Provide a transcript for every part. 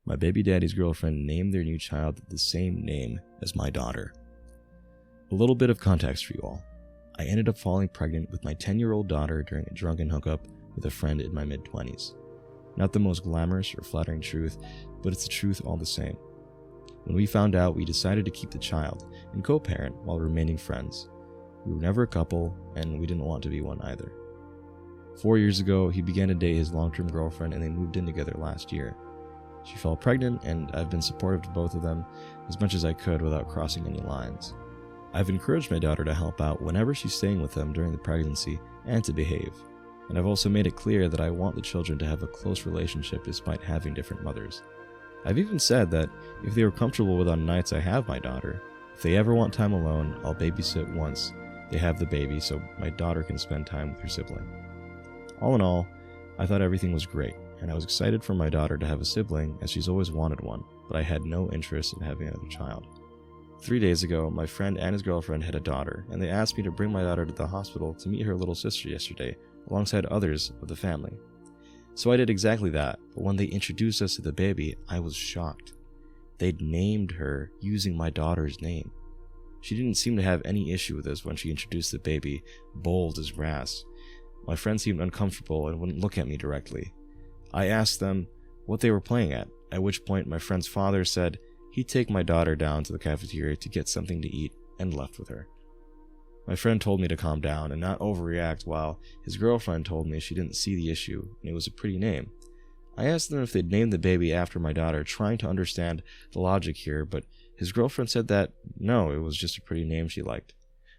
my baby daddy's girlfriend named their new child the same name as my daughter. A little bit of context for you all. I ended up falling pregnant with my 10-year-old daughter during a drunken hookup with a friend in my mid-20s. Not the most glamorous or flattering truth, but it's the truth all the same. When we found out, we decided to keep the child and co-parent while remaining friends. We were never a couple, and we didn't want to be one either. 4 years ago, he began to date his long-term girlfriend and they moved in together last year. She fell pregnant, and I've been supportive to both of them as much as I could without crossing any lines. I've encouraged my daughter to help out whenever she's staying with them during the pregnancy and to behave. And I've also made it clear that I want the children to have a close relationship despite having different mothers. I've even said that if they were comfortable with on nights I have my daughter, if they ever want time alone, I'll babysit once they have the baby so my daughter can spend time with her sibling. All in all, I thought everything was great, and I was excited for my daughter to have a sibling as she's always wanted one, but I had no interest in having another child. 3 days ago, my friend and his girlfriend had a daughter, and they asked me to bring my daughter to the hospital to meet her little sister yesterday, alongside others of the family. So I did exactly that, but when they introduced us to the baby, I was shocked. They'd named her using my daughter's name. She didn't seem to have any issue with this when she introduced the baby, bold as brass. My friend seemed uncomfortable and wouldn't look at me directly. I asked them what they were playing at which point my friend's father said he'd take my daughter down to the cafeteria to get something to eat and left with her. My friend told me to calm down and not overreact, while his girlfriend told me she didn't see the issue and it was a pretty name. I asked them if they'd named the baby after my daughter, trying to understand the logic here, but his girlfriend said that no, it was just a pretty name she liked.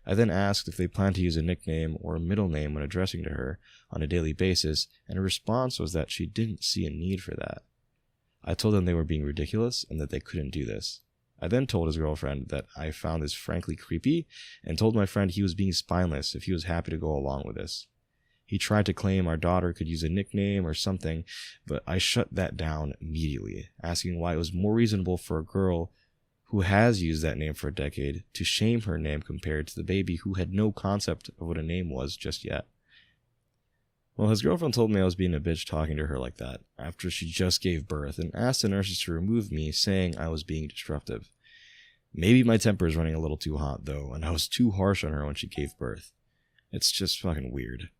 I then asked if they planned to use a nickname or a middle name when addressing to her on a daily basis, and her response was that she didn't see a need for that. I told them they were being ridiculous and that they couldn't do this. I then told his girlfriend that I found this frankly creepy, and told my friend he was being spineless if he was happy to go along with this. He tried to claim our daughter could use a nickname or something, but I shut that down immediately, asking why it was more reasonable for a girl who has used that name for a decade to shame her name compared to the baby who had no concept of what a name was just yet. Well, his girlfriend told me I was being a bitch talking to her like that, after she just gave birth, and asked the nurses to remove me, saying I was being disruptive. Maybe my temper is running a little too hot, though, and I was too harsh on her when she gave birth. It's just fucking weird.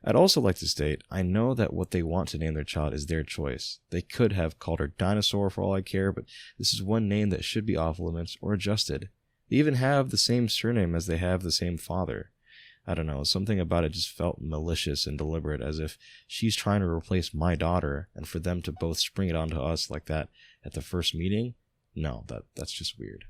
I'd also like to state, I know that what they want to name their child is their choice. They could have called her Dinosaur for all I care, but this is one name that should be off limits or adjusted. They even have the same surname as they have the same father. I don't know, something about it just felt malicious and deliberate, as if she's trying to replace my daughter, and for them to both spring it onto us like that at the first meeting? No, that's just weird.